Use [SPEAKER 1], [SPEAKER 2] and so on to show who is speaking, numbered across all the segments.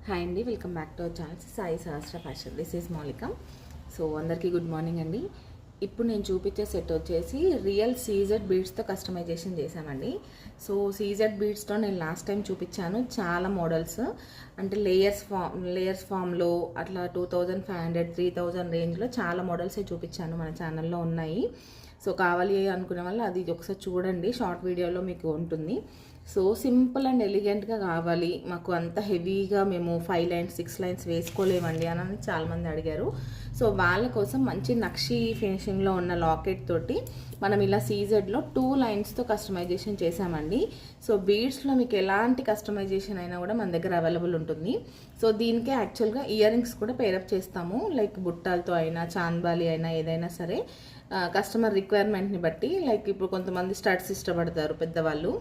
[SPEAKER 1] Hi అండి, welcome back to our channel Sai Sahasra fashion. This is మౌలిక. So అందరికీ good morning అండి. ఇప్పుడు నేను చూపించే సెట్ వచ్చేసి రియల్ సీజెడ్ బీడ్స్తో కస్టమైజేషన్ చేశామండి. సో సీజెడ్ బీడ్స్తో నేను లాస్ట్ టైం చూపించాను చాలా మోడల్స్, అంటే లేయర్స్ ఫామ్లో అట్లా 2500 3000 రేంజ్లో చాలా మోడల్స్ చూపించాను, మన ఛానల్లో ఉన్నాయి. సో కావాలి అనుకునే వాళ్ళు అది ఒకసారి చూడండి, షార్ట్ వీడియోలో మీకు ఉంటుంది. సో సింపుల్ అండ్ ఎలిగెంట్గా కావాలి మాకు, అంత హెవీగా మేము 5 లైన్స్ 6 లైన్స్ వేసుకోలేమండి అని చాలామంది అడిగారు. సో వాళ్ళ కోసం మంచి నక్షి ఫినిషింగ్లో ఉన్న లాకెట్ తోటి మనం ఇలా సీజెడ్లో 2 లైన్స్తో కస్టమైజేషన్ చేసామండి. సో బీడ్స్లో మీకు ఎలాంటి కస్టమైజేషన్ అయినా కూడా మన దగ్గర అవైలబుల్ ఉంటుంది. సో దీనికే యాక్చువల్గా ఇయర్ రింగ్స్ కూడా పేరప్ చేస్తాము, లైక్ బుట్టాలతో అయినా చాంద్బాలి అయినా ఏదైనా సరే కస్టమర్ రిక్వైర్మెంట్ని బట్టి. లైక్ ఇప్పుడు కొంతమంది స్టడ్స్ ఇష్టపడతారు పెద్దవాళ్ళు,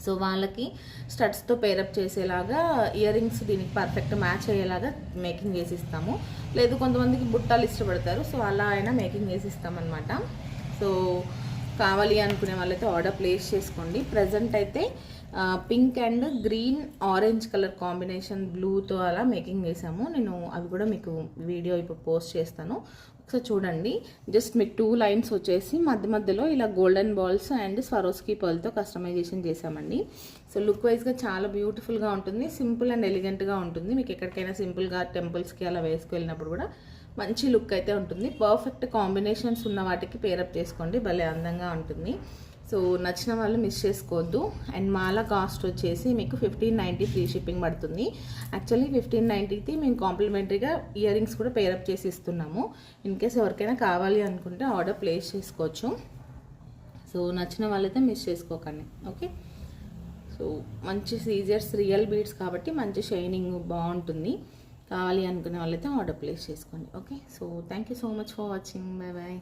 [SPEAKER 1] సో వాళ్ళకి స్టడ్స్తో పేరప్ చేసేలాగా ఇయర్ రింగ్స్ దీనికి పర్ఫెక్ట్ మ్యాచ్ అయ్యేలాగా మేకింగ్ చేసి ఇస్తాము. లేదు కొంతమందికి బుట్టాలు ఇష్టపడతారు, సో అలా అయినా మేకింగ్ చేసి ఇస్తామన్నమాట. సో కావాలి అనుకునే వాళ్ళైతే ఆర్డర్ ప్లేస్ చేసుకోండి. ప్రజెంట్ అయితే pink and green orange colour combination బ్లూతో అలా మేకింగ్ చేసాము. నేను అవి కూడా మీకు వీడియో ఇప్పుడు పోస్ట్ చేస్తాను, ఒకసారి చూడండి. జస్ట్ మీకు 2 లైన్స్ వచ్చేసి మధ్యలో ఇలా గోల్డెన్ బాల్స్ అండ్ స్వరోస్కీ పర్ల్తో కస్టమైజేషన్ చేసామండి. సో లుక్ వైజ్గా చాలా బ్యూటిఫుల్గా ఉంటుంది, సింపుల్ అండ్ ఎలిగెంట్గా ఉంటుంది. మీకు ఎక్కడికైనా సింపుల్గా టెంపుల్స్కి అలా వేసుకెళ్ళినప్పుడు కూడా మంచి లుక్ అయితే ఉంటుంది. పర్ఫెక్ట్ కాంబినేషన్స్ ఉన్న వాటికి పేరప్ చేసుకోండి, భలే అందంగా ఉంటుంది. సో నచ్చిన వాళ్ళు మిస్ చేసుకోవద్దు. అండ్ మాల కాస్ట్ వచ్చేసి మీకు 1590 ఫ్రీ షిప్పింగ్ పడుతుంది. యాక్చువల్లీ 1590కి మేము కాంప్లిమెంటరీగా ఇయర్ రింగ్స్ కూడా పేరప్ చేసి ఇస్తున్నాము. ఇన్ కేస్ ఎవరికైనా కావాలి అనుకుంటే ఆర్డర్ ప్లేస్ చేసుకోవచ్చు. సో నచ్చిన వాళ్ళైతే మిస్ చేసుకోకండి, ఓకే. సో మంచి సీజర్స్ రియల్ బీడ్స్ కాబట్టి మంచి షైనింగ్ బాగుంటుంది. కావాలి అనుకునే వాళ్ళైతే ఆర్డర్ ప్లేస్ చేసుకోండి, okay. So thank you so much for watching, bye bye.